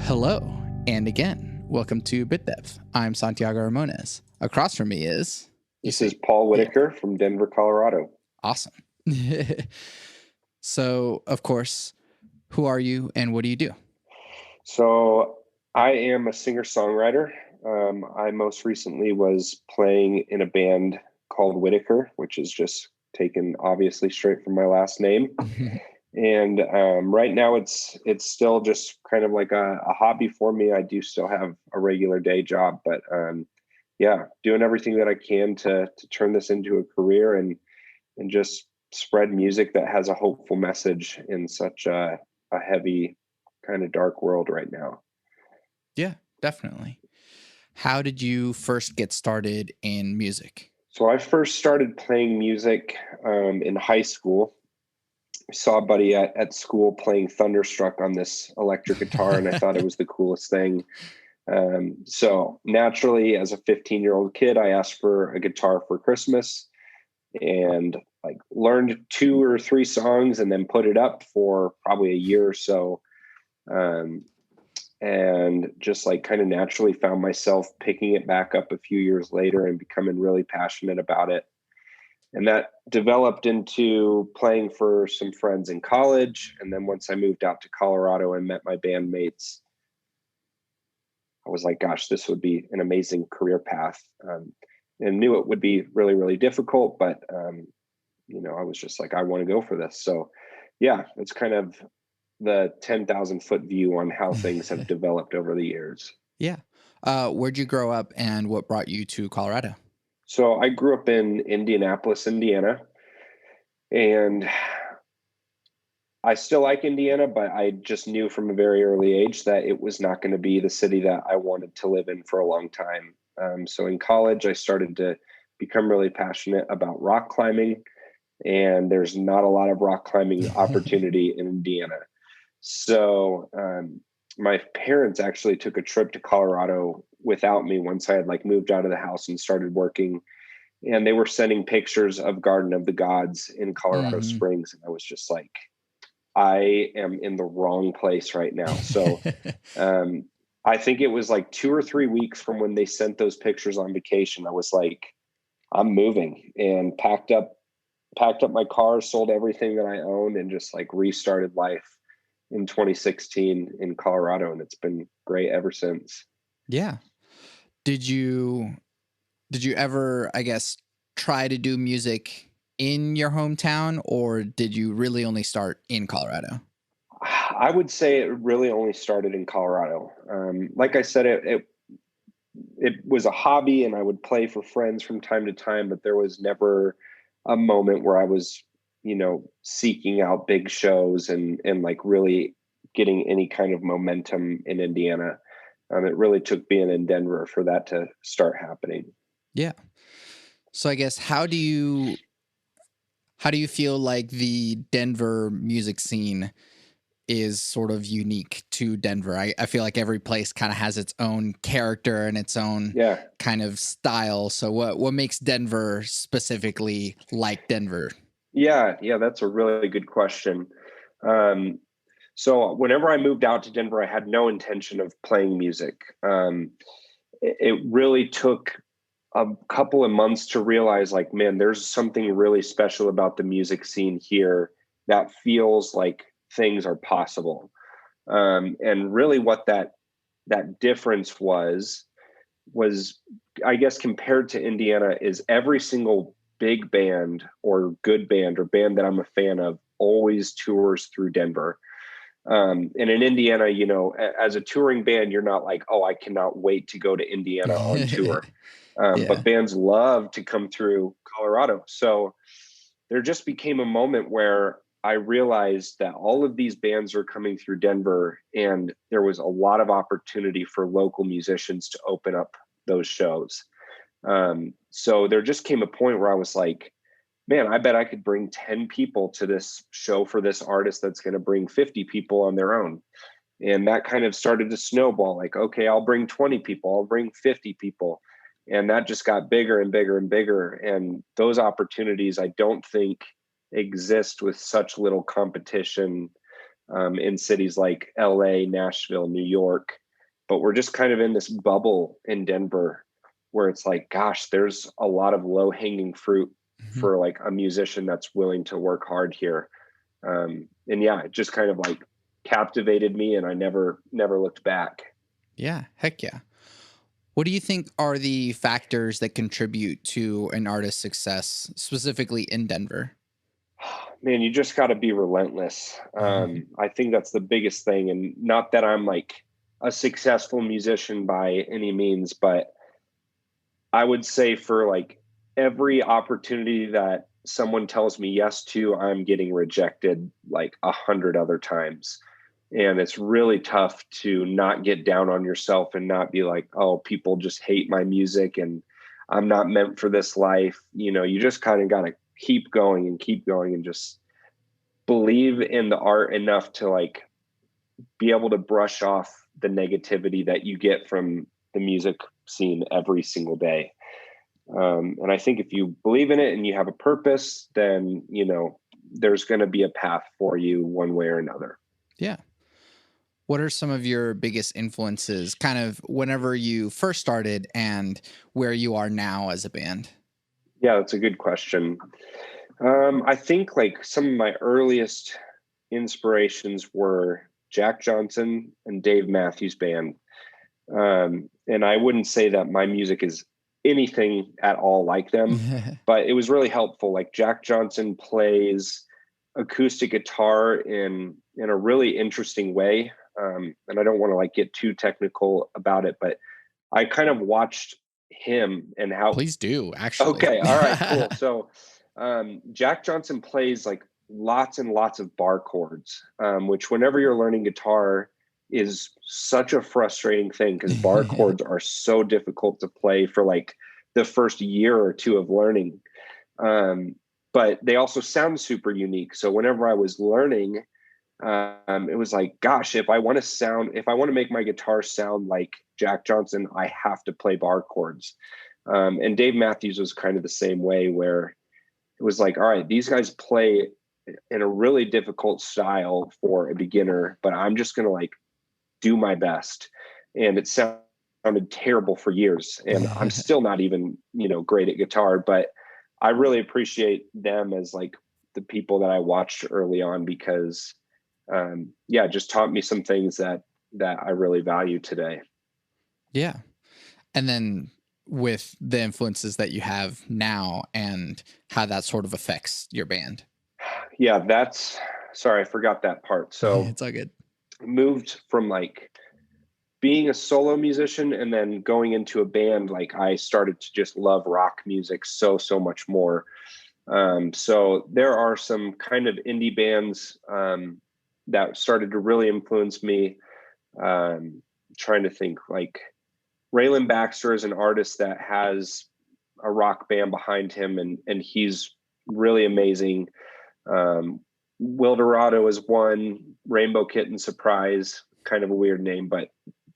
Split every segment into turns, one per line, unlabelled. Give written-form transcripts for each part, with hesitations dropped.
Hello, and again, welcome to Bit Depth. I'm Santiago Ramones. Across from me is...
This is Paul Whitacre from Denver, Colorado.
Awesome. So, of course, who are you and what do you do?
So I am a singer-songwriter. I most recently was playing in a band called Whitacre, which is just taken obviously straight from my last name. And right now it's still just kind of like a hobby for me. I do still have a regular day job, but doing everything that I can to turn this into a career and just spread music that has a hopeful message in such a heavy kind of dark world right now.
Yeah, definitely. How did you first get started in music?
So I first started playing music in high school. I saw a buddy at school playing Thunderstruck on this electric guitar, and I thought it was the coolest thing. So naturally, as a 15-year-old kid, I asked for a guitar for Christmas and like learned 2 or 3 songs and then put it up for probably a year or so. And just like kind of naturally found myself picking it back up a few years later and becoming really passionate about it. And that developed into playing for some friends in college. And then once I moved out to Colorado and met my bandmates, I was like, gosh, this would be an amazing career path. And knew it would be really, really difficult, but, I was just like, I want to go for this. So yeah, it's kind of the 10,000 foot view on how things have developed over the years.
Yeah. Where'd you grow up and what brought you to Colorado?
So I grew up in Indianapolis, Indiana, and I still like Indiana, but I just knew from a very early age that it was not going to be the city that I wanted to live in for a long time. So in college, I started to become really passionate about rock climbing, and there's not a lot of rock climbing opportunity in Indiana. So my parents actually took a trip to Colorado without me once I had like moved out of the house and started working. And they were sending pictures of Garden of the Gods in Colorado Springs. And I was just like, I am in the wrong place right now. So I think it was like 2 or 3 weeks from when they sent those pictures on vacation. I was like, I'm moving, and packed up my car, sold everything that I owned, and just like restarted life in 2016 in Colorado. And it's been great ever since.
Yeah. Did you ever, I guess, try to do music in your hometown, or did you really only start in Colorado?
I would say it really only started in Colorado. Like I said, it was a hobby, and I would play for friends from time to time, but there was never a moment where I was, seeking out big shows and like really getting any kind of momentum in Indiana. It really took being in Denver for that to start happening.
Yeah. So I guess how do you feel like the Denver music scene is sort of unique to Denver? I feel like every place kind of has its own character and its own kind of style. So what makes Denver specifically like Denver?
Yeah, that's a really good question. So whenever I moved out to Denver, I had no intention of playing music. It really took a couple of months to realize, like, man, there's something really special about the music scene here that feels like things are possible. And really what that difference was, I guess, compared to Indiana, is every single big band or good band or band that I'm a fan of always tours through Denver. And in Indiana, as a touring band, you're not like, oh, I cannot wait to go to Indiana on tour. But bands love to come through Colorado. So there just became a moment where I realized that all of these bands are coming through Denver, and there was a lot of opportunity for local musicians to open up those shows. So there just came a point where I was like, man, I bet I could bring 10 people to this show for this artist that's going to bring 50 people on their own. And that kind of started to snowball. Like, okay, I'll bring 20 people, I'll bring 50 people. And that just got bigger and bigger and bigger. And those opportunities, I don't think, exist with such little competition in cities like LA, Nashville, New York. But we're just kind of in this bubble in Denver where it's like, gosh, there's a lot of low hanging fruit
Mhm.
for like a musician that's willing to work hard here. And yeah, it just kind of like captivated me, and I never looked back.
Yeah, heck yeah. What do you think are the factors that contribute to an artist's success, specifically in Denver?
Man, you just got to be relentless. I think that's the biggest thing. And not that I'm like a successful musician by any means, but I would say for like every opportunity that someone tells me yes to, I'm getting rejected like 100 other times. And it's really tough to not get down on yourself and not be like, oh, people just hate my music and I'm not meant for this life. You just kind of got to keep going and just believe in the art enough to like be able to brush off the negativity that you get from the music scene every single day. And I think if you believe in it and you have a purpose, then, there's going to be a path for you one way or another.
Yeah. What are some of your biggest influences, kind of whenever you first started and where you are now as a band?
Yeah, that's a good question. I think like some of my earliest inspirations were Jack Johnson and Dave Matthews Band. And I wouldn't say that my music is anything at all like them, but it was really helpful. Like Jack Johnson plays acoustic guitar in a really interesting way. And I don't want to like get too technical about it, but I kind of watched him and how.
Please do, actually.
Okay, all right, cool. So Jack Johnson plays like lots and lots of bar chords, which whenever you're learning guitar is such a frustrating thing because bar chords are so difficult to play for like the first year or two of learning. But they also sound super unique. So whenever I was learning, it was like, gosh, if I want to make my guitar sound like Jack Johnson, I have to play bar chords. And Dave Matthews was kind of the same way, where it was like, all right, these guys play in a really difficult style for a beginner, but I'm just going to like do my best. And it sounded terrible for years. And I'm still not even, great at guitar, but I really appreciate them as like the people that I watched early on because, it just taught me some things that I really value today.
Yeah. And then with the influences that you have now and how that sort of affects your band.
Yeah, sorry, I forgot that part. So
It's all good.
moved from like being a solo musician and then going into a band, like I started to just love rock music so much more. So there are some kind of indie bands that started to really influence me. Trying to think, like Raylan Baxter is an artist that has a rock band behind him, and he's really amazing. Will Dorado is one. Rainbow Kitten Surprise, kind of a weird name, but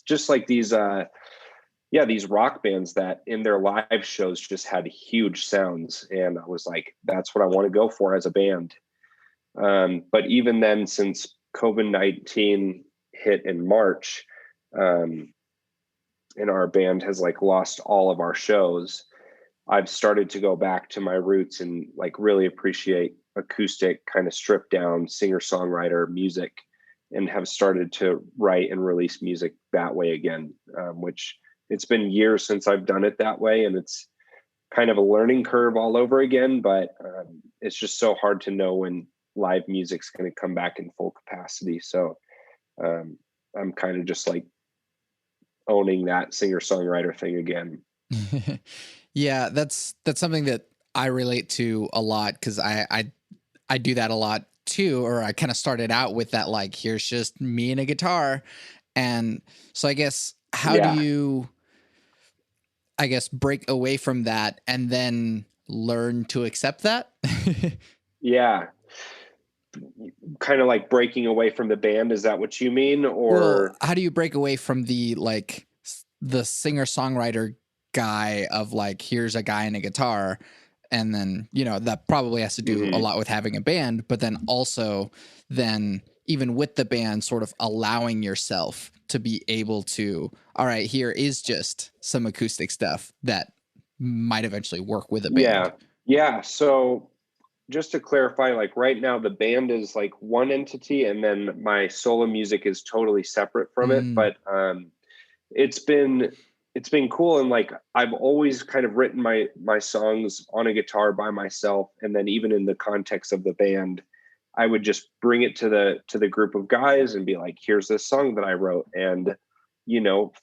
just like these rock bands that in their live shows just had huge sounds, and I was like, that's what I want to go for as a band. But even then, since COVID-19 hit in March, and our band has like lost all of our shows, I've started to go back to my roots and like really appreciate acoustic kind of stripped down singer-songwriter music, and have started to write and release music that way again, which it's been years since I've done it that way. And it's kind of a learning curve all over again, but it's just so hard to know when live music's going to come back in full capacity. So I'm kind of just like owning that singer-songwriter thing again.
Yeah, that's something that I relate to a lot because I do that a lot too, or I kind of started out with that, like, here's just me and a guitar. And so I guess how do
Yeah.
you, I guess, break away from that and then learn to accept that?
Yeah. Kind of like breaking away from the band. Is that what you mean?
Well,
Or
how do you break away from the like the singer-songwriter guy of like, here's a guy and a guitar, and then that probably has to do a
Mhm.
lot with having a band, but then also then even with the band, sort of allowing yourself to be able to, all right, here is just some acoustic stuff that might eventually work with a
Yeah.
band.
Yeah. So just to clarify, like right now, the band is like one entity, and then my solo music is totally separate from it.
Mm,
But it's been it's been cool, and like I've always kind of written my songs on a guitar by myself, and then even in the context of the band, I would just bring it to the group of guys and be like, here's this song that I wrote. And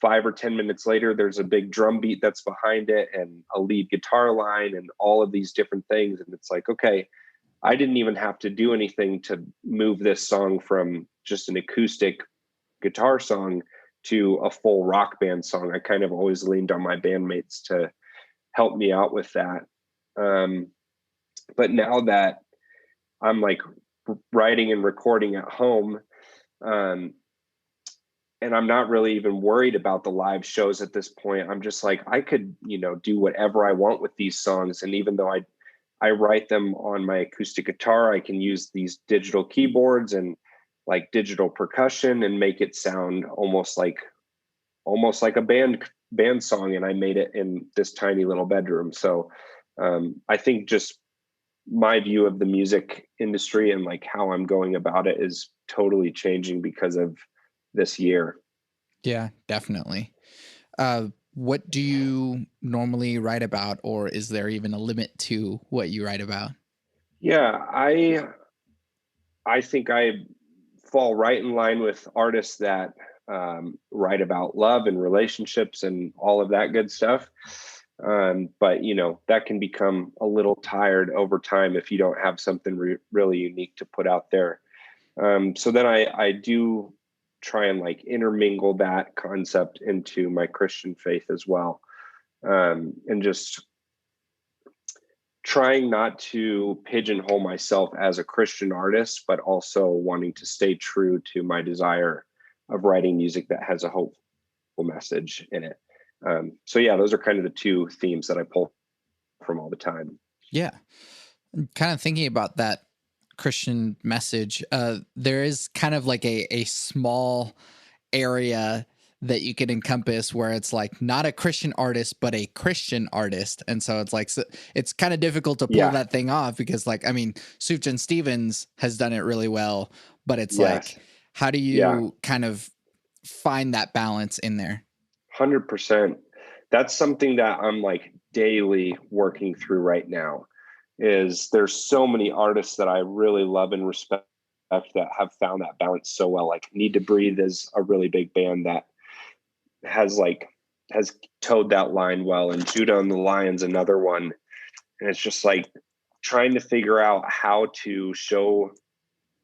5 or 10 minutes later, there's a big drum beat that's behind it and a lead guitar line and all of these different things, and it's like, okay, I didn't even have to do anything to move this song from just an acoustic guitar song to a full rock band song. I kind of always leaned on my bandmates to help me out with that. Um, but now that I'm like writing and recording at home, um, and I'm not really even worried about the live shows at this point. I'm just like, I could, do whatever I want with these songs. And even though I write them on my acoustic guitar, I can use these digital keyboards and like digital percussion and make it sound almost like a band song. And I made it in this tiny little bedroom. So I think just my view of the music industry and like how I'm going about it is totally changing because of this year.
yeah, definitely. What do you normally write about, or is there even a limit to what you write about?
Yeah, I think I fall right in line with artists that write about love and relationships and all of that good stuff. But that can become a little tired over time if you don't have something really unique to put out there. So then I do try and like intermingle that concept into my Christian faith as well, and just trying not to pigeonhole myself as a Christian artist, but also wanting to stay true to my desire of writing music that has a hopeful message in it. So yeah, those are kind of the two themes that I pull from all the time.
Yeah. Kind of thinking about that Christian message, there is kind of like a small area that you can encompass where it's like not a Christian artist, but a Christian artist. And so it's like, so it's kind of difficult to pull
Yeah.
that thing off because, like, I mean, Sufjan Stevens has done it really well, but it's
Yes.
like, how do
Yeah.
you kind of find that balance in there?
100%. That's something that I'm like daily working through right now. Is there's so many artists that I really love and respect that have found that balance so well. Like Need to Breathe is a really big band that has towed that line well, and Judah and the Lion's another one. And it's just like trying to figure out how to show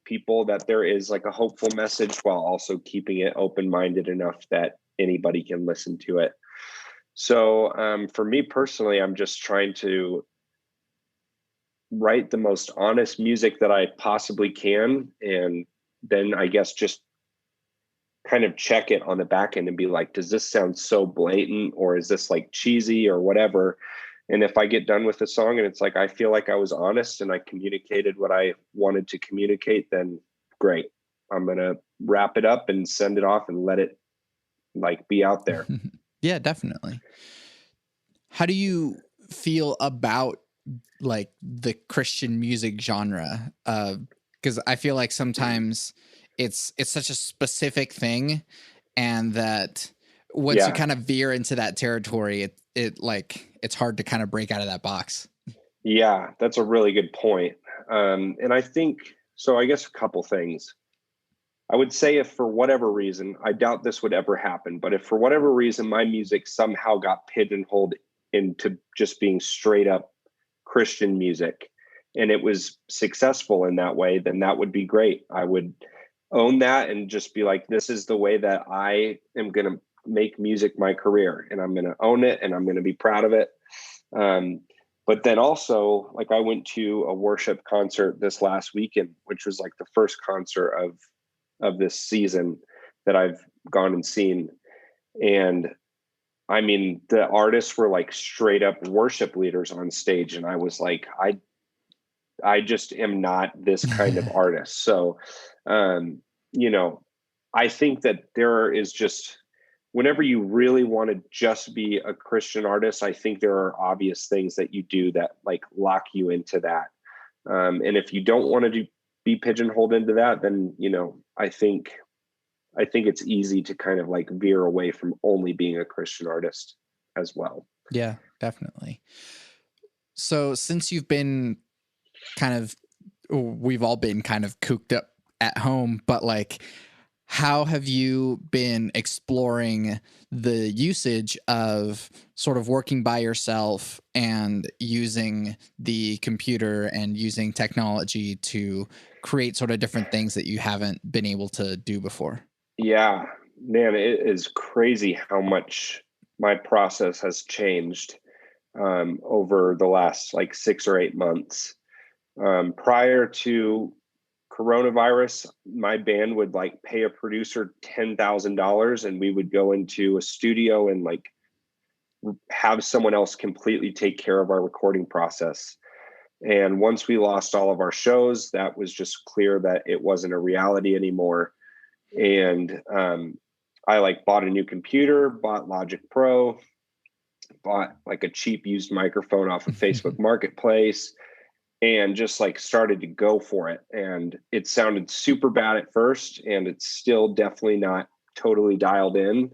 people that there is like a hopeful message while also keeping it open-minded enough that anybody can listen to it. So for me personally, I'm just trying to write the most honest music that I possibly can, and then I guess just kind of check it on the back end and be like, does this sound so blatant, or is this like cheesy or whatever? And if I get done with the song and it's like I feel like I was honest and I communicated what I wanted to communicate, then great. I'm gonna wrap it up and send it off and let it like be out there.
Yeah, definitely. How do you feel about like the Christian music genre? Because I feel like sometimes it's such a specific thing, and that once you
Yeah.
kind of veer into that territory, it like it's hard to kind of break out of that box.
Yeah, that's a really good point. And I think so. I guess a couple things. I would say if for whatever reason, I doubt this would ever happen, but if for whatever reason my music somehow got pigeonholed into just being straight up Christian music and it was successful in that way, then that would be great. I would own that and just be like, this is the way that I am going to make music my career, and I'm going to own it and I'm going to be proud of it. Um, but then also, like, I went to a worship concert this last weekend, which was like the first concert of this season that I've gone and seen. And I mean, the artists were like straight up worship leaders on stage. And I was like, I just am not this kind of artist. So, you know, I think that there is just, whenever you really want to just be a Christian artist, I think there are obvious things that you do that like lock you into that. And if you don't want to be pigeonholed into that, then, I think it's easy to kind of like veer away from only being a Christian artist as well.
Yeah, definitely. So since you've been kind of, we've all been kind of cooped up at home, but like, how have you been exploring the usage of sort of working by yourself and using the computer and using technology to create sort of different things that you haven't been able to do before?
Yeah, man, it is crazy how much my process has changed over the last like 6 or 8 months. Prior to coronavirus, my band would like pay a producer $10,000 and we would go into a studio and like have someone else completely take care of our recording process. And once we lost all of our shows, that was just clear that it wasn't a reality anymore. And I like bought a new computer, bought Logic Pro, bought like a cheap used microphone off of Facebook Marketplace, and just like started to go for it. And it sounded super bad at first, and it's still definitely not totally dialed in,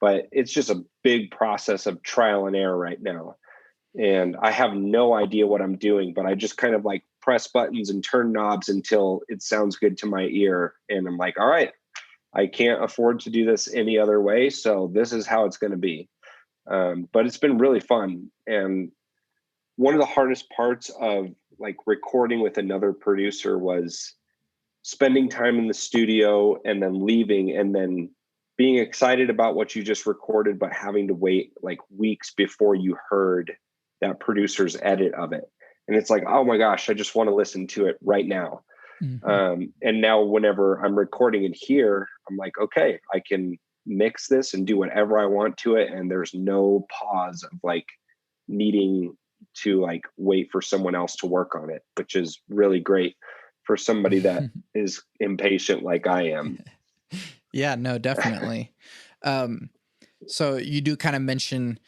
but it's just a big process of trial and error right now. And I have no idea what I'm doing, but I just kind of like press buttons and turn knobs until it sounds good to my ear. And I'm like, all right, I can't afford to do this any other way. So this is how it's going to be. But it's been really fun. And one of the hardest parts of like recording with another producer was spending time in the studio and then leaving and then being excited about what you just recorded, but having to wait like weeks before you heard that producer's edit of it. And it's like, oh my gosh, I just want to listen to it right now.
Mm-hmm.
And now whenever I'm recording it here, I'm like, okay, I can mix this and do whatever I want to it. And there's no pause of like needing to like wait for someone else to work on it, which is really great for somebody that is impatient like I am.
Yeah, no, definitely. Um, so you do kind of mention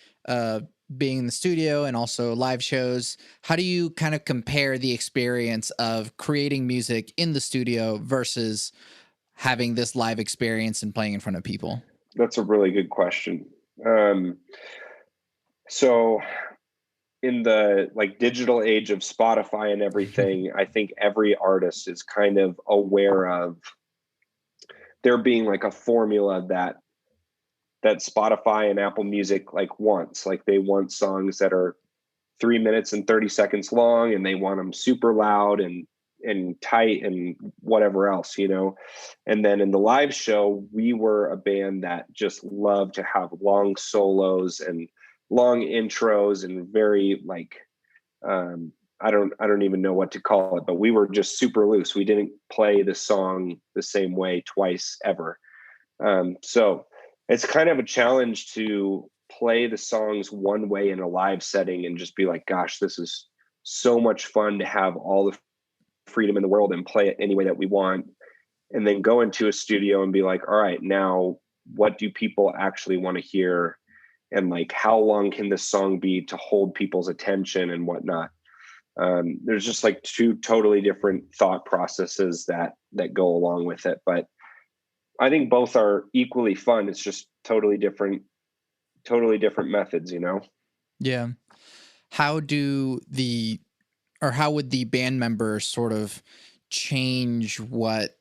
being in the studio and also live shows. How do you kind of compare the experience of creating music in the studio versus having this live experience and playing in front of people?
That's a really good question. Um, so in the like digital age of Spotify and everything, I think every artist is kind of aware of there being like a formula that Spotify and Apple Music like wants. Like they want songs that are 3 minutes and 30 seconds long, and they want them super loud and tight and whatever else, you know. And then in the live show, we were a band that just loved to have long solos and long intros and very like I don't even know what to call it, but we were just super loose. We didn't play the song the same way twice ever. So it's kind of a challenge to play the songs one way in a live setting and just be like, gosh, this is so much fun to have all the freedom in the world and play it any way that we want. And then go into a studio and be like, all right, now what do people actually want to hear? And like, how long can this song be to hold people's attention and whatnot? There's just like two totally different thought processes that go along with it. But I think both are equally fun. It's just totally different methods, you know?
Yeah. How do the or how would the band members sort of change what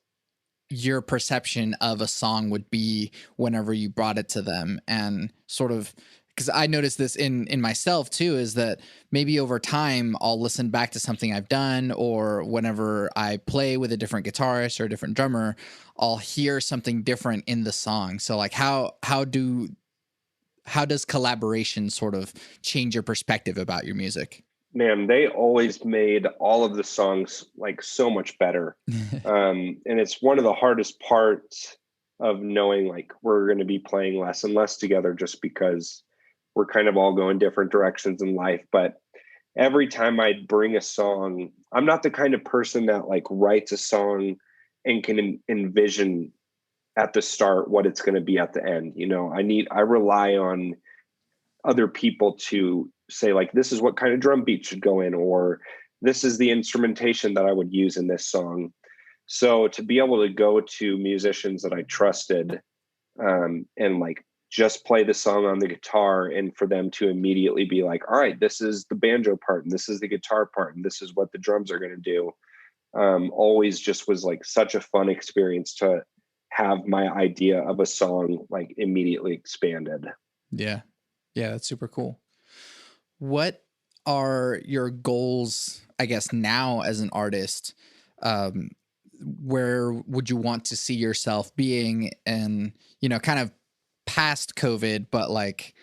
your perception of a song would be whenever you brought it to them? And sort of, because I noticed this in myself too, is that maybe over time I'll listen back to something I've done, or whenever I play with a different guitarist or a different drummer, I'll hear something different in the song. So like how does collaboration sort of change your perspective about your music?
Man, they always made all of the songs like so much better. And it's one of the hardest parts of knowing like we're going to be playing less and less together just because we're kind of all going different directions in life. But every time I'd bring a song, I'm not the kind of person that like writes a song and can envision at the start what it's going to be at the end. I rely on other people to say, like, this is what kind of drum beat should go in, or this is the instrumentation that I would use in this song. So to be able to go to musicians that I trusted, and like just play the song on the guitar, and for them to immediately be like, all right, this is the banjo part, and this is the guitar part, and this is what the drums are going to do, always just was like such a fun experience to have my idea of a song like immediately expanded.
Yeah. Yeah, that's super cool. What are your goals, I guess, now as an artist? Where would you want to see yourself being, and, kind of past COVID, but like,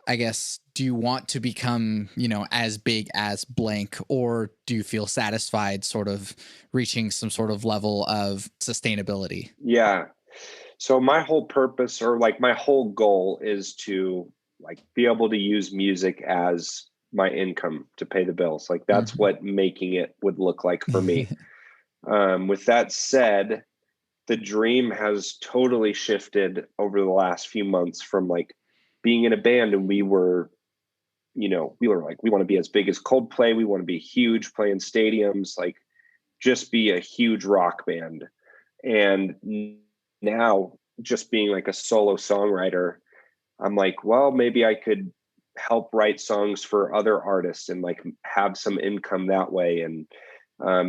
I guess, do you want to become, as big as blank, or do you feel satisfied sort of reaching some sort of level of sustainability?
Yeah. So my whole purpose, or like my whole goal, is to like be able to use music as my income to pay the bills. Like that's
Mhm.
what making it would look like for me. With that said, the dream has totally shifted over the last few months from like being in a band, and we were like, we want to be as big as Coldplay. We want to be huge, playing stadiums, like just be a huge rock band. And now just being like a solo songwriter, I'm like, well, maybe I could help write songs for other artists and like have some income that way. And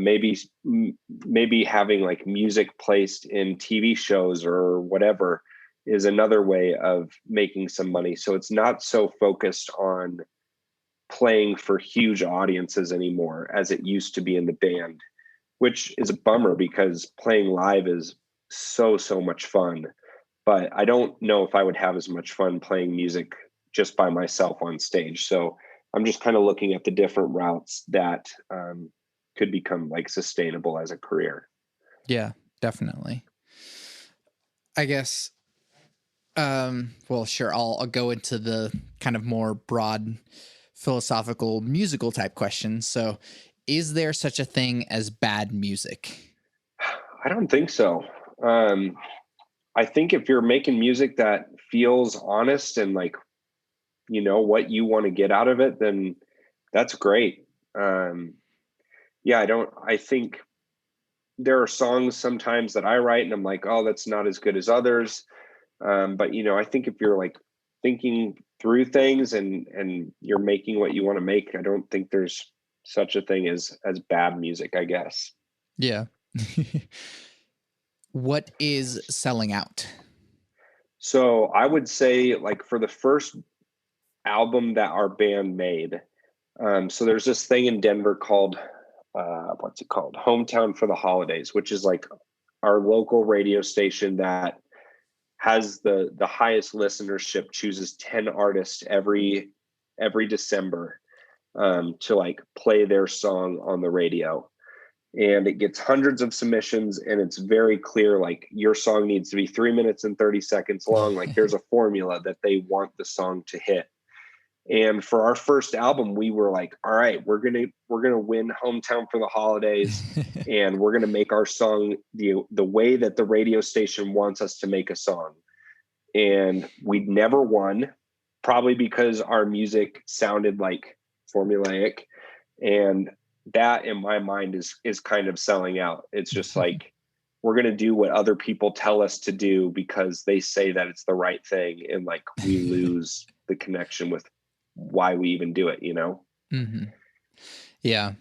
maybe having like music placed in TV shows or whatever is another way of making some money. So it's not so focused on playing for huge audiences anymore as it used to be in the band, which is a bummer because playing live is so much fun. But I don't know if I would have as much fun playing music just by myself on stage. So I'm just kind of looking at the different routes that could become like sustainable as a career.
Yeah, definitely. I guess, well, sure, I'll go into the kind of more broad philosophical musical type questions. So, is there such a thing as bad music?
I don't think so. Um, I think if you're making music that feels honest and like, what you want to get out of it, then that's great. Um, yeah, I think there are songs sometimes that I write and I'm like, oh, that's not as good as others. But I think if you're like thinking through things and you're making what you want to make, I don't think there's such a thing as bad music, I guess.
Yeah. What is selling out?
So I would say, like, for the first album that our band made, so there's this thing in Denver called what's it called? Hometown for the Holidays, which is like our local radio station that has the highest listenership, chooses 10 artists every December, to like play their song on the radio. And it gets hundreds of submissions, and it's very clear, like, your song needs to be 3 minutes and 30 seconds long. Like there's a formula that they want the song to hit. And for our first album, we were like, all right, we're gonna win Hometown for the Holidays, and we're gonna make our song the way that the radio station wants us to make a song. And we'd never won, probably because our music sounded like formulaic. And that, in my mind, is kind of selling out. It's just like, we're going to do what other people tell us to do because they say that it's the right thing, and like we lose the connection with why we even do it.
Mm-hmm. Yeah.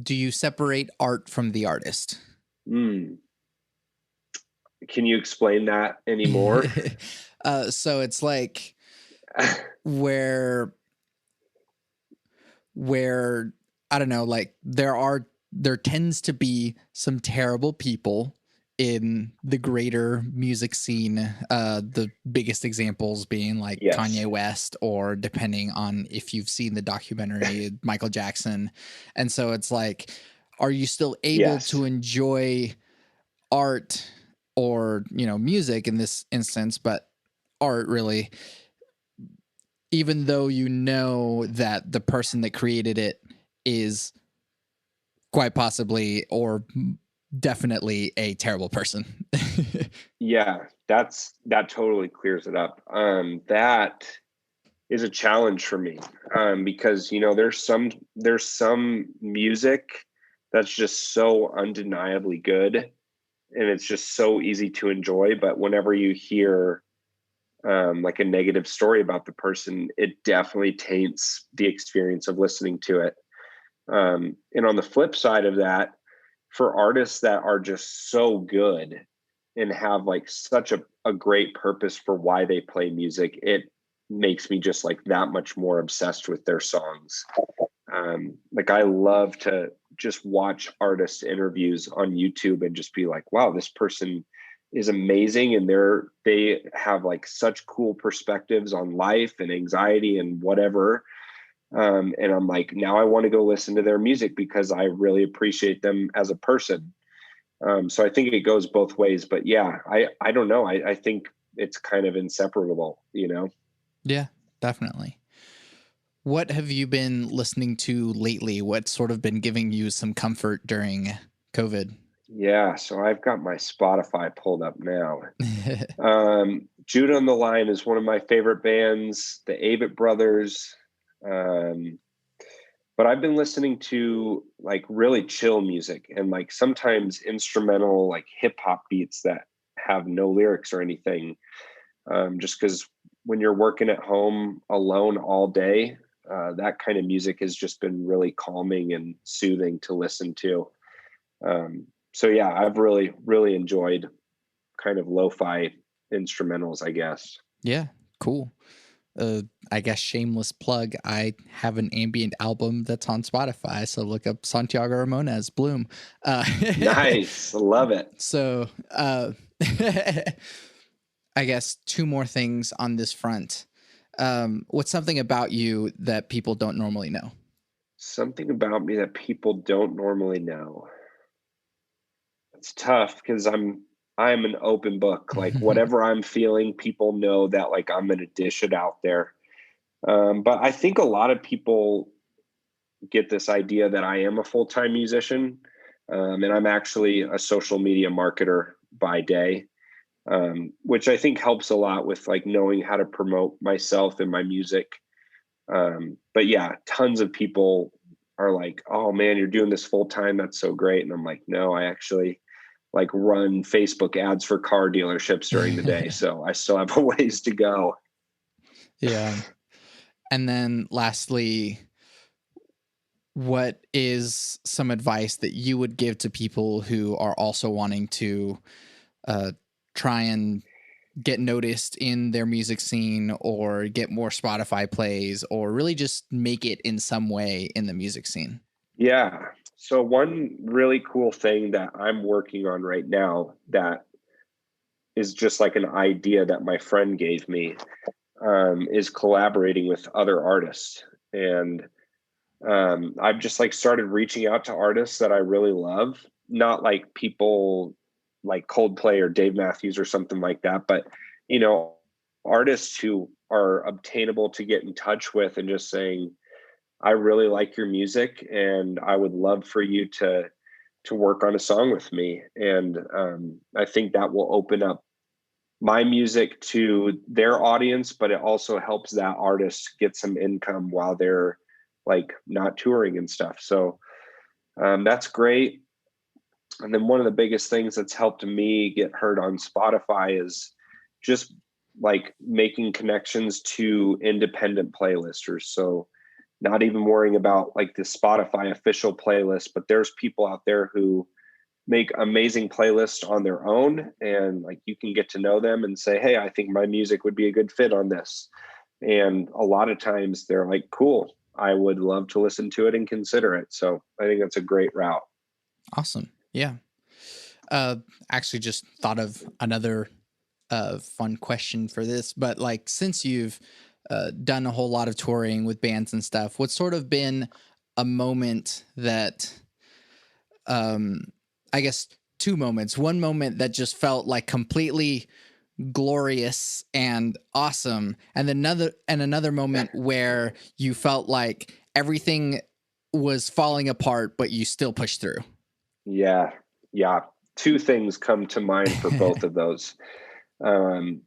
Do you separate art from the artist?
Mm. Can you explain that anymore?
So it's like where I don't know, like there tends to be some terrible people in the greater music scene. The biggest examples being like
Yes.
Kanye West, or depending on if you've seen the documentary, Michael Jackson. And so it's like, are you still able
Yes.
to enjoy art, or, music in this instance, but art really, even though you know that the person that created it is quite possibly, or definitely a terrible person.
Yeah, that totally clears it up. That is a challenge for me, because there's some music that's just so undeniably good, and it's just so easy to enjoy. But whenever you hear like a negative story about the person, it definitely taints the experience of listening to it. And on the flip side of that, for artists that are just so good and have like such a great purpose for why they play music, it makes me just like that much more obsessed with their songs. Like I love to just watch artist interviews on YouTube and just be like, wow, this person is amazing, and they have like such cool perspectives on life and anxiety and whatever. And I'm like, now I want to go listen to their music because I really appreciate them as a person. So I think it goes both ways, but yeah, I don't know. I think it's kind of inseparable, you know?
Yeah, definitely. What have you been listening to lately? What's sort of been giving you some comfort during COVID?
Yeah. So I've got my Spotify pulled up now. Judah on the Line is one of my favorite bands, the Avett Brothers. Um, but I've been listening to like really chill music and like sometimes instrumental, like hip hop beats that have no lyrics or anything. Just because when you're working at home alone all day, that kind of music has just been really calming and soothing to listen to. So yeah, I've really, really enjoyed kind of lo-fi instrumentals, I guess.
Yeah, cool. I guess shameless plug. I have an ambient album that's on Spotify, so look up Santiago Ramones Bloom. Uh,
Nice. Love it.
so, I guess two more things on this front. What's something about you that people don't normally know?
Something about me that people don't normally know. It's tough because I'm an open book. Like whatever I'm feeling, people know that like I'm gonna dish it out there. But I think a lot of people get this idea that I am a full-time musician, and I'm actually a social media marketer by day, which I think helps a lot with like knowing how to promote myself and my music. But yeah, tons of people are like, "Oh man, you're doing this full time. That's so great." And I'm like, "No, I actually like run Facebook ads for car dealerships during the day, so I still have a ways to go."
Yeah. And then lastly, what is some advice that you would give to people who are also wanting to uh, try and get noticed in their music scene or get more Spotify plays or really just make it in some way in the music scene?
Yeah. So one really cool thing that I'm working on right now that is just like an idea that my friend gave me, is collaborating with other artists. And I've just like started reaching out to artists that I really love, not like people like Coldplay or Dave Matthews or something like that, but you know, artists who are obtainable to get in touch with and just saying, I really like your music and I would love for you to work on a song with me. And I think that will open up my music to their audience, but it also helps that artist get some income while they're like not touring and stuff. So that's great. And then one of the biggest things that's helped me get heard on Spotify is just like making connections to independent playlisters. So not even worrying about like the Spotify official playlist, but there's people out there who make amazing playlists on their own, and like you can get to know them and say, hey, I think my music would be a good fit on this. And a lot of times they're like, cool, I would love to listen to it and consider it. So I think that's a great route.
Awesome. Yeah. Actually, just thought of another fun question for this, but like since you've done a whole lot of touring with bands and stuff, what's sort of been a moment that um I guess two moments. One moment that just felt like completely glorious and awesome, and another moment where you felt like everything was falling apart, but you still pushed through.
Yeah. Yeah. Two things come to mind for both of those. Um,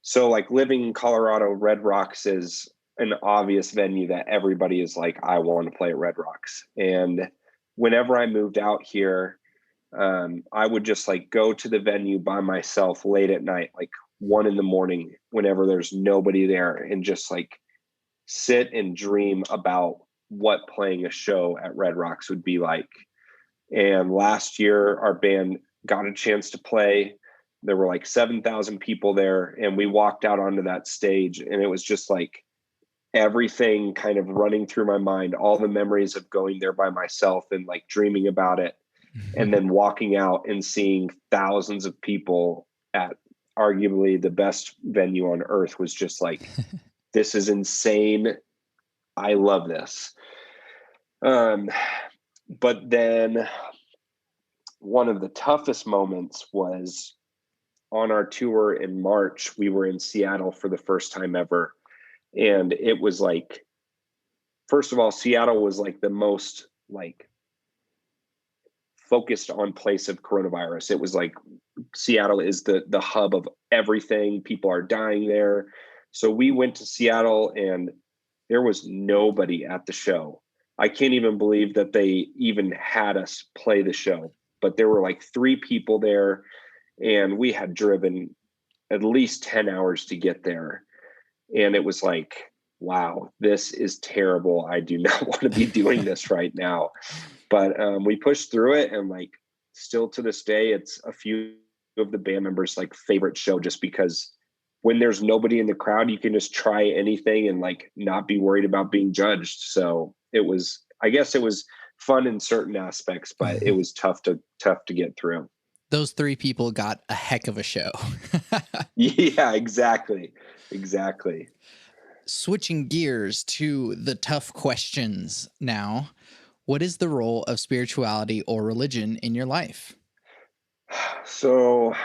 so like living in Colorado, Red Rocks is an obvious venue that everybody is like, I want to play at Red Rocks. And whenever I moved out here, I would just like go to the venue by myself late at night, like 1 a.m, whenever there's nobody there, and just like sit and dream about what playing a show at Red Rocks would be like. And last year, our band got a chance to play. There were like 7,000 people there, and we walked out onto that stage, and it was just like everything kind of running through my mind, all the memories of going there by myself and like dreaming about it, and then walking out and seeing thousands of people at arguably the best venue on earth was just like, this is insane. I love this. But then one of the toughest moments was on our tour in March. We were in Seattle for the first time ever. And it was like, first of all, Seattle was like the most like focused on place of coronavirus. It was like Seattle is the hub of everything. People are dying there. So we went to Seattle and there was nobody at the show. I can't even believe that they even had us play the show, but there were like 3 people there, and we had driven at least 10 hours to get there. And it was like, wow, this is terrible. I do not want to be doing this right now. But we pushed through it, and like still to this day, it's a few of the band members' like favorite show, just because when there's nobody in the crowd, you can just try anything and like not be worried about being judged. So I guess it was fun in certain aspects, but it was tough to get through.
Those 3 people got a heck of a show.
Yeah, exactly.
Switching gears to the tough questions now. What is the role of spirituality or religion in your life?
So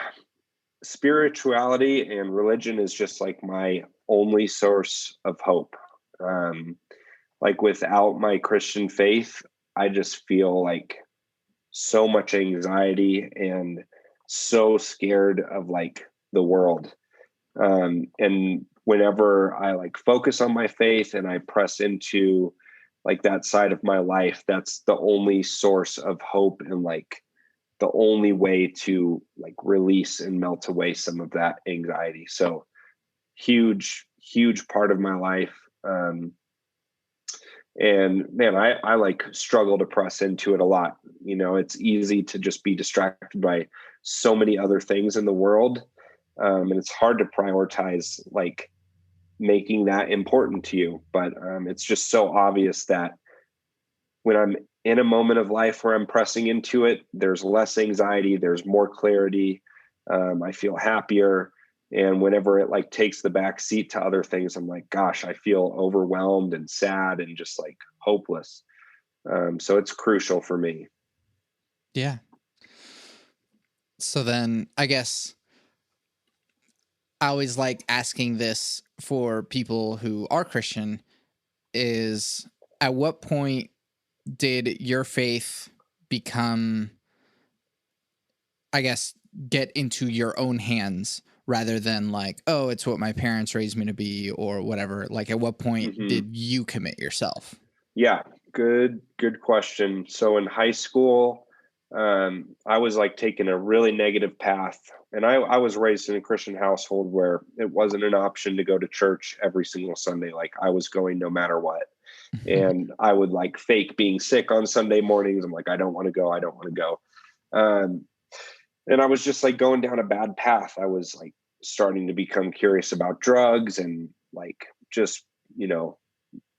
spirituality and religion is just like my only source of hope. Like without my Christian faith, I just feel like so much anxiety and so scared of like the world. And whenever I like focus on my faith and I press into like that side of my life, that's the only source of hope and like the only way to like release and melt away some of that anxiety. So huge part of my life. And man, I like struggle to press into it a lot. You know, it's easy to just be distracted by so many other things in the world. And it's hard to prioritize like making that important to you. But it's just so obvious that when I'm in a moment of life where I'm pressing into it, there's less anxiety, there's more clarity. I feel happier. And whenever it like takes the back seat to other things, I'm like, gosh, I feel overwhelmed and sad and just like hopeless. So it's crucial for me.
Yeah. So then I guess I always like asking this for people who are Christian is, at what point did your faith become, I guess, get into your own hands rather than like, oh, it's what my parents raised me to be or whatever? Like, at what point did you commit yourself?
Yeah, good question. So in high school, I was like taking a really negative path, and I was raised in a Christian household where it wasn't an option to go to church every single Sunday. Like I was going no matter what. And I would like fake being sick on Sunday mornings. I'm like, I don't want to go. And I was just like going down a bad path. I was like starting to become curious about drugs and like just,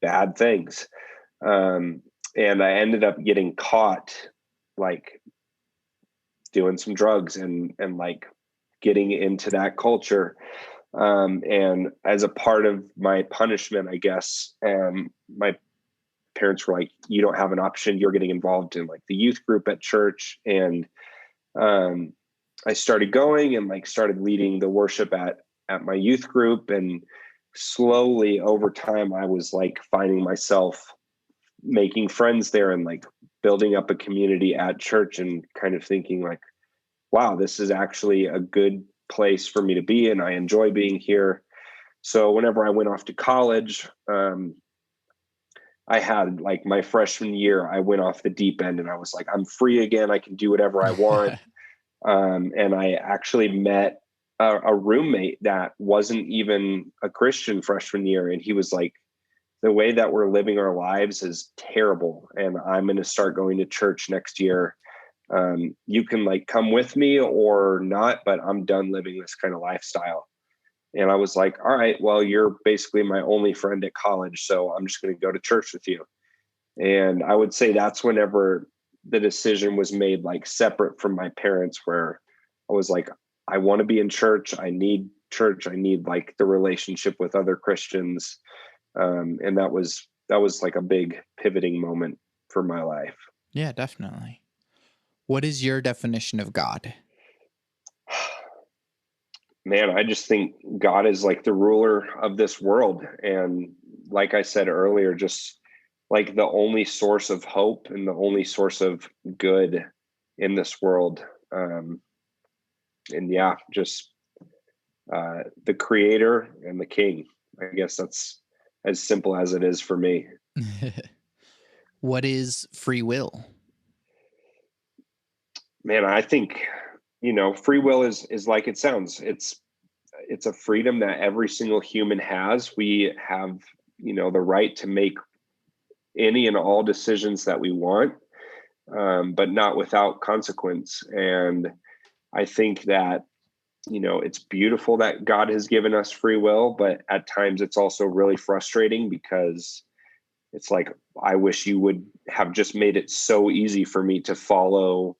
bad things. And I ended up getting caught like doing some drugs and like getting into that culture. And as a part of my punishment, I guess, my parents were like, you don't have an option. You're getting involved in like the youth group at church. And I started going and like started leading the worship at my youth group. And slowly over time, I was like finding myself making friends there and like building up a community at church, and kind of thinking like, wow, this is actually a good place for me to be, and I enjoy being here. So whenever I went off to college, I had like my freshman year, I went off the deep end and I was like, I'm free again. I can do whatever I want. And I actually met a roommate that wasn't even a Christian freshman year. And he was like, the way that we're living our lives is terrible. And I'm going to start going to church next year. You can like come with me or not, but I'm done living this kind of lifestyle. And I was like, all right, well, you're basically my only friend at college, so I'm just going to go to church with you. And I would say that's whenever the decision was made, like separate from my parents, where I was like, I want to be in church. I need church. I need like the relationship with other Christians. And that was like a big pivoting moment for my life.
Yeah, definitely. What is your definition of God?
Man, I just think God is like the ruler of this world. And like I said earlier, just like the only source of hope and the only source of good in this world. And yeah, just the creator and the king. I guess that's as simple as it is for me.
What is free will?
Man, I think, free will is like it sounds. It's a freedom that every single human has. We have, the right to make any and all decisions that we want, but not without consequence. And I think that, it's beautiful that God has given us free will, but at times it's also really frustrating because it's like, I wish you would have just made it so easy for me to follow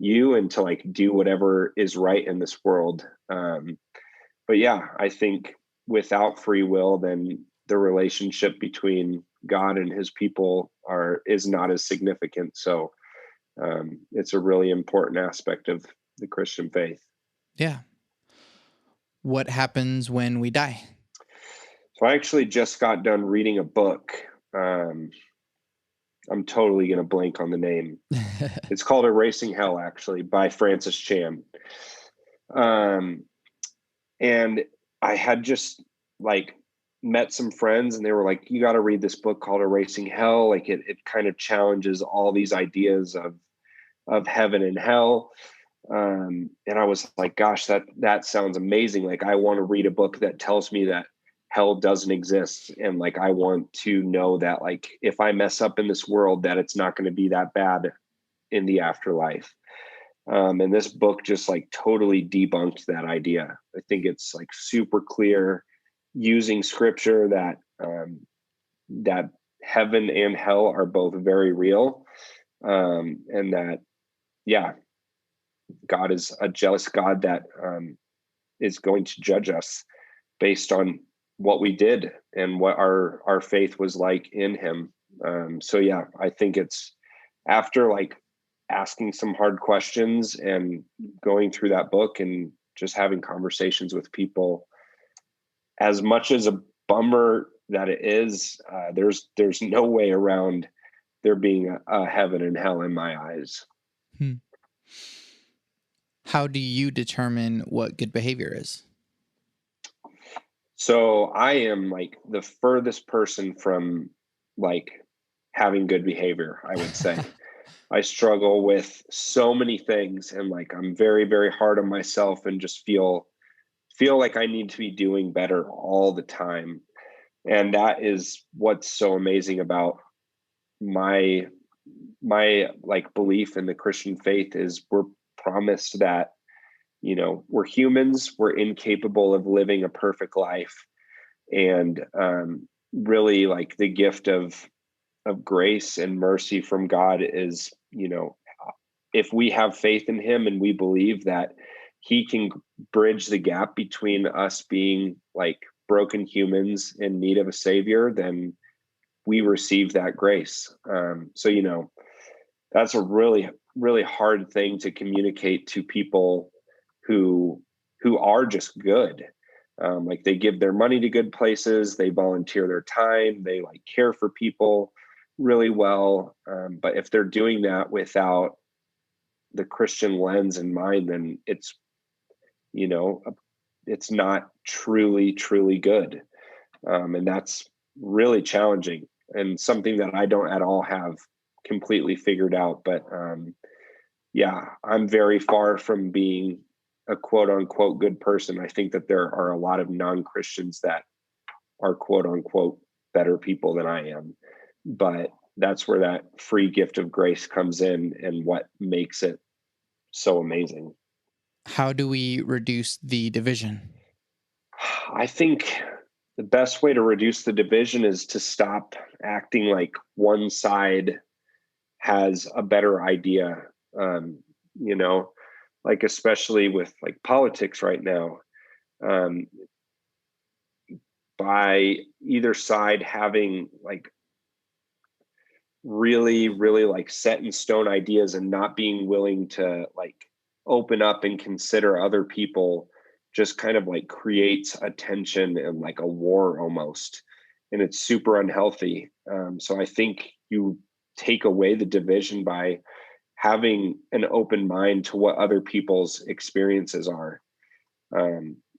you and to like do whatever is right in this world. But yeah, I think without free will, then the relationship between God and his people is not as significant. So it's a really important aspect of the Christian faith.
Yeah. What happens when we die?
So I actually just got done reading a book. I'm totally going to blank on the name. It's called Erasing Hell, actually, by Francis Chan. And I had just like met some friends and they were like, you got to read this book called Erasing Hell. Like it kind of challenges all these ideas of heaven and hell. And I was like, gosh, that sounds amazing. Like, I want to read a book that tells me that hell doesn't exist. And like, I want to know that like, if I mess up in this world, that it's not going to be that bad in the afterlife. And this book just like totally debunked that idea. I think it's like super clear using scripture that, that heaven and hell are both very real. And that, yeah, God is a jealous God that is going to judge us based on what we did and what our faith was like in him. So yeah, I think it's after like asking some hard questions and going through that book and just having conversations with people, as much as a bummer that it is, there's no way around there being a heaven and hell in my eyes.
How do you determine what good behavior is?
So I am like the furthest person from like having good behavior, I would say. I struggle with so many things and like I'm very, very hard on myself and just feel like I need to be doing better all the time. And that is what's so amazing about my like belief in the Christian faith is we're promised that, we're humans, we're incapable of living a perfect life. And really like the gift of grace and mercy from God is, if we have faith in him and we believe that he can bridge the gap between us being like broken humans in need of a savior, then we receive that grace. So, that's a really, really hard thing to communicate to people who are just good. Like they give their money to good places, they volunteer their time, they like care for people. really well. But if they're doing that without the Christian lens in mind, then you know, it's not truly good. And that's really challenging and something that I don't at all have completely figured out. But yeah, I'm very far from being a quote unquote good person. I think that there are a lot of non Christians that are quote unquote better people than I am. But that's where that free gift of grace comes in and what makes it so amazing.
How do we reduce the division?
I think the best way to reduce the division is to stop acting like one side has a better idea. Um, you know, like especially with like politics right now, um, by either side having like really like set in stone ideas and not being willing to like open up and consider other people just kind of like creates a tension and like a war almost, and it's super unhealthy. So I think you take away the division by having an open mind to what other people's experiences are,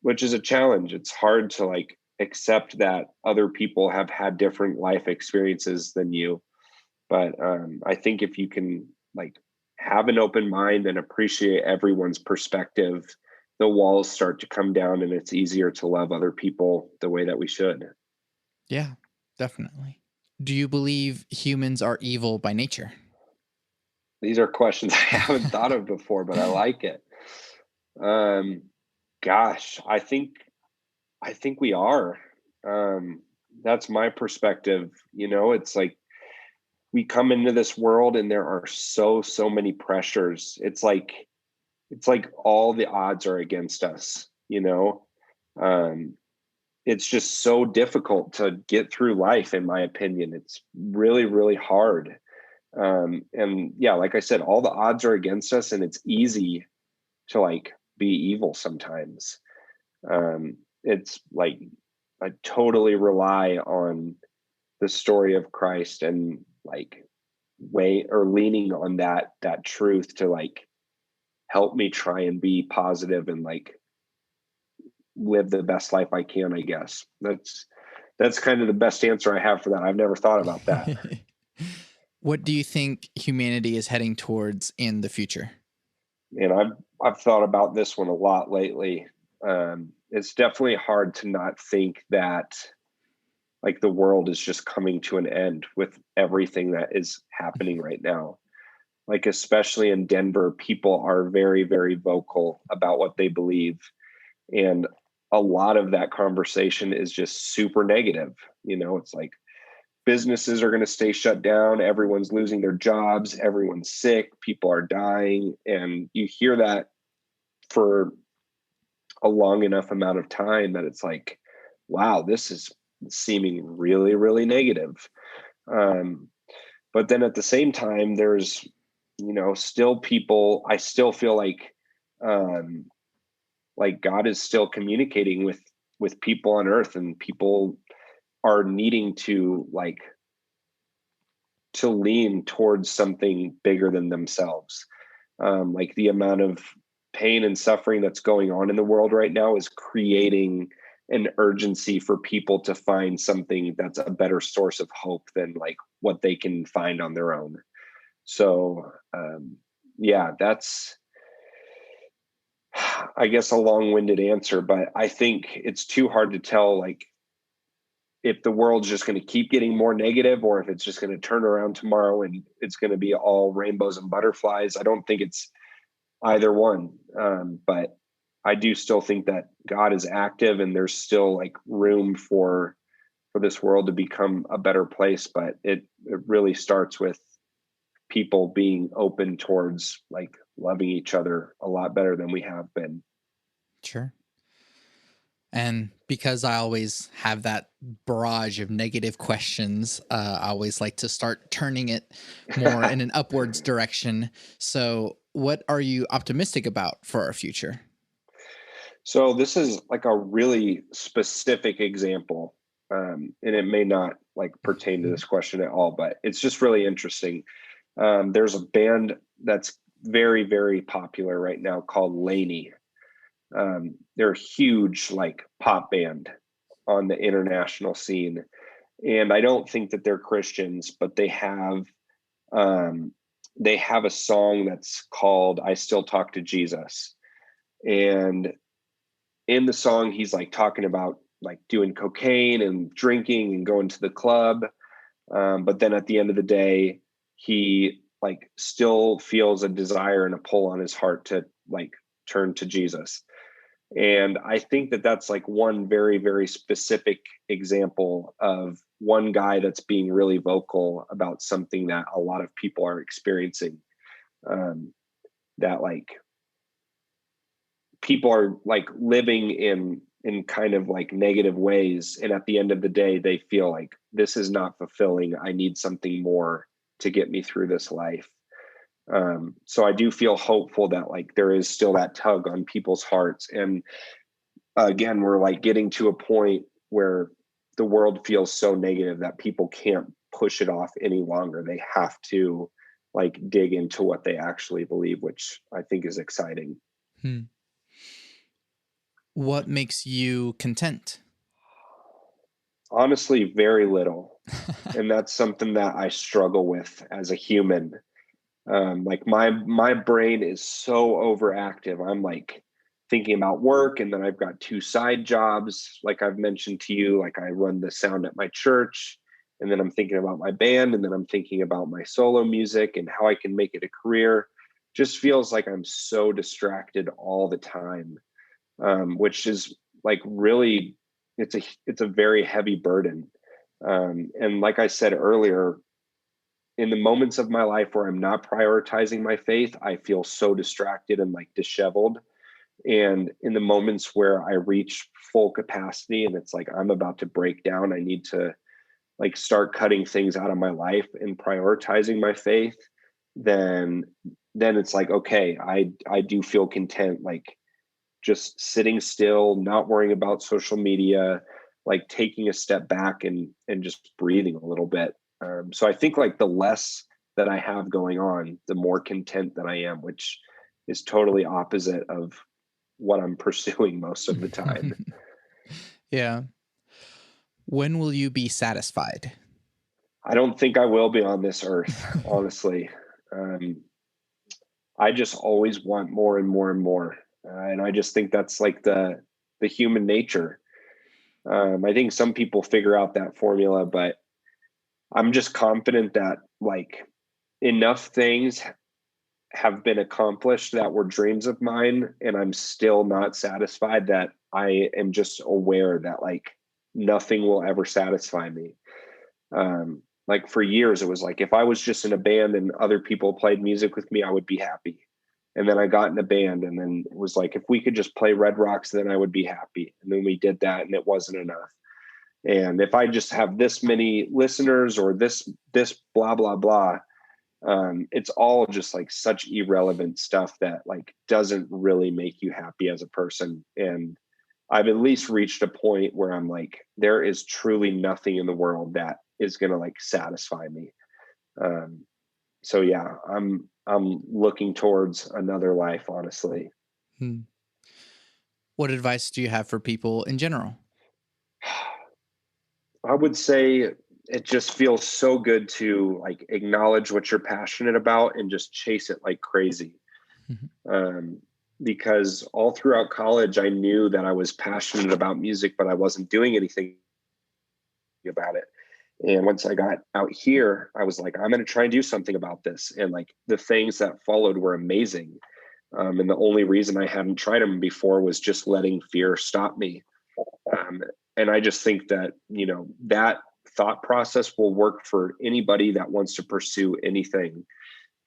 which is a challenge. It's hard to like accept that other people have had different life experiences than you, but I think if you can like have an open mind and appreciate everyone's perspective, the walls start to come down and it's easier to love other people the way that we should.
Yeah, definitely. Do you believe humans are evil by nature?
These are questions I haven't thought of before, but I like it. Um, gosh, I think we are. Um, that's my perspective. You know, it's like we come into this world and there are so many pressures. It's like all the odds are against us, you know. um it's just so difficult to get through life, in my opinion. It's really hard. And yeah, like I said, all the odds are against us and it's easy to like be evil sometimes. It's like I totally rely on the story of Christ and like way or leaning on that truth to like help me try and be positive and like live the best life I can, I guess. That's kind of the best answer I have for that. I've never thought about that.
What do you think humanity is heading towards in the future?
And I've thought about this one a lot lately. It's definitely hard to not think that like the world is just coming to an end with everything that is happening right now. Like especially in Denver, people are very vocal about what they believe. And a lot of that conversation is just super negative. You know, it's like businesses are going to stay shut down, everyone's losing their jobs, everyone's sick, people are dying, and you hear that for a long enough amount of time that it's like, wow, this is seeming really negative. um, but then at the same time, there's, you know, still people, I still feel um, like God is still communicating with people on earth, and people are needing to like to lean towards something bigger than themselves. Like the amount of pain and suffering that's going on in the world right now is creating an urgency for people to find something that's a better source of hope than like what they can find on their own. So yeah, that's I guess a long-winded answer, but I think it's too hard to tell like if the world's just going to keep getting more negative or if it's just going to turn around tomorrow and it's going to be all rainbows and butterflies. I don't think it's either one. But I do still think that God is active and there's still like room for this world to become a better place. But it really starts with people being open towards like loving each other a lot better than we have been.
Sure. And because I always have that barrage of negative questions, I always like to start turning it more in an upwards direction. So, what are you optimistic about for our future?
So this is like a really specific example. And it may not like pertain to this question at all, but it's just really interesting. There's a band that's very, very popular right now called Laney. They're a huge like pop band on the international scene. And I don't think that they're Christians, but um, they have a song that's called "I Still Talk to Jesus." And in the song, he's like talking about like doing cocaine and drinking and going to the club. But then at the end of the day, he like still feels a desire and a pull on his heart to like turn to Jesus. And I think that that's like one very, very specific example of one guy that's being really vocal about something that a lot of people are experiencing. That like people are like living in kind of like negative ways, and at the end of the day they feel like this is not fulfilling, I need something more to get me through this life. So I do feel hopeful that like there is still that tug on people's hearts. And again, we're like getting to a point where the world feels so negative that people can't push it off any longer. They have to like dig into what they actually believe, which I think is exciting.
What makes you content?
Honestly, very little. And that's something that I struggle with as a human. Like my brain is so overactive. I'm like thinking about work, and then I've got two side jobs. Like I've mentioned to you, like I run the sound at my church, and then I'm thinking about my band, and then I'm thinking about my solo music and how I can make it a career. Just feels like I'm so distracted all the time, which is like really, it's a very heavy burden. And like I said earlier, in the moments of my life where I'm not prioritizing my faith, I feel so distracted and like disheveled. And in the moments where I reach full capacity and it's like I'm about to break down, I need to like start cutting things out of my life and prioritizing my faith, then it's like, okay, I do feel content, like just sitting still, not worrying about social media, like taking a step back and just breathing a little bit. So I think like the less that I have going on, the more content that I am, which is totally opposite of what I'm pursuing most of the time.
Yeah. When will you be satisfied?
I don't think I will be on this earth, honestly. Um, I just always want more and more and more. And I just think that's like the human nature. I think some people figure out that formula, but I'm just confident that like enough things have been accomplished that were dreams of mine, and I'm still not satisfied, that I am just aware that like nothing will ever satisfy me. Like for years, it was like if I was just in a band and other people played music with me, I would be happy. And then I got in a band, and then it was like if we could just play Red Rocks, then I would be happy. And then we did that, and it wasn't enough. And if I just have this many listeners or this blah blah blah, it's all just like such irrelevant stuff that like doesn't really make you happy as a person. And I've at least reached a point where I'm like, there is truly nothing in the world that is going to like satisfy me. Um, so yeah, I'm looking towards another life, honestly.
Hmm. What advice do you have for people in general?
I would say it just feels so good to like acknowledge what you're passionate about and just chase it like crazy. Um, because all throughout college, I knew that I was passionate about music, but I wasn't doing anything about it. And once I got out here, I was like, I'm going to try and do something about this. And like the things that followed were amazing. And the only reason I hadn't tried them before was just letting fear stop me. Um, and I just think that, you know, that thought process will work for anybody that wants to pursue anything.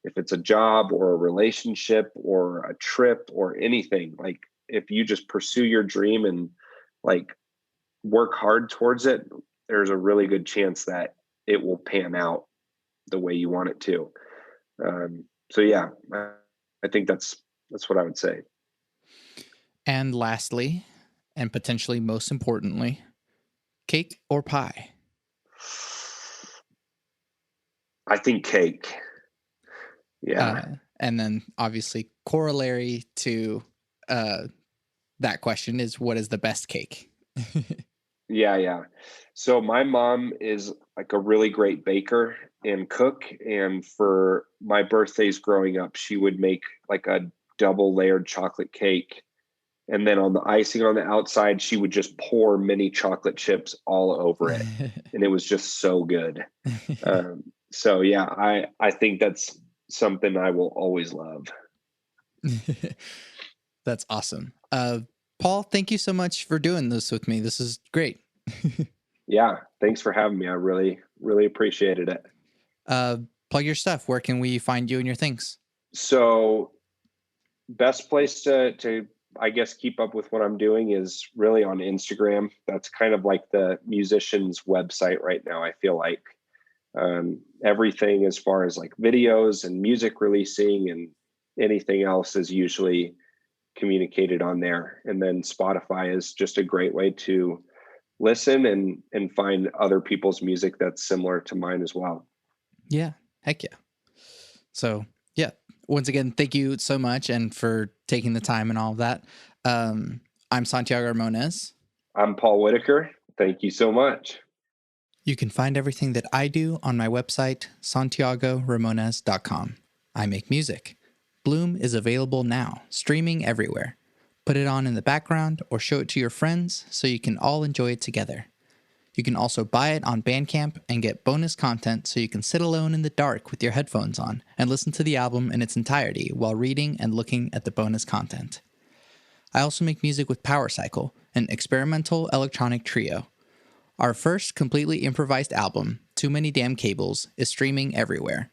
If it's a job or a relationship or a trip or anything, like if you just pursue your dream and like work hard towards it, there's a really good chance that it will pan out the way you want it to. So yeah, I think that's what I would say.
And lastly, and potentially most importantly, Cake or pie?
I think cake. Yeah.
And then obviously corollary to that question is, what is the best cake?
Yeah, yeah. So my mom is like a really great baker and cook, and for my birthdays growing up, she would make like a double layered chocolate cake. And then on the icing on the outside, she would just pour mini chocolate chips all over it. And it was just so good. So yeah, I think that's something I will always love.
That's awesome. Paul, thank you so much for doing this with me. This is great.
Yeah, thanks for having me. I really, really appreciated it.
Plug your stuff. Where can we find you and your things?
So best place to I guess keep up with what I'm doing is really on Instagram. That's kind of like the musician's website right now. I feel like everything as far as like videos and music releasing and anything else is usually communicated on there. And then Spotify is just a great way to listen and find other people's music that's similar to mine as well.
Yeah, heck yeah. So yeah, once again, thank you so much and for taking the time and all of that. I'm Santiago Ramones.
I'm Paul Whitacre. Thank you so much.
You can find everything that I do on my website, santiagoramones.com. I make music. Bloom is available now, streaming everywhere. Put it on in the background or show it to your friends so you can all enjoy it together. You can also buy it on Bandcamp and get bonus content so you can sit alone in the dark with your headphones on and listen to the album in its entirety while reading and looking at the bonus content. I also make music with Power Cycle, an experimental electronic trio. Our first completely improvised album, Too Many Damn Cables, is streaming everywhere.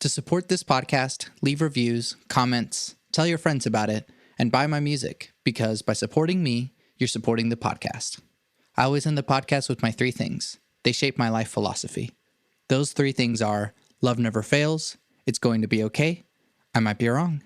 To support this podcast, leave reviews, comments, tell your friends about it, and buy my music, because by supporting me, you're supporting the podcast. I always end the podcast with my 3 things. They shape my life philosophy. Those 3 things are: love never fails, it's going to be okay, I might be wrong.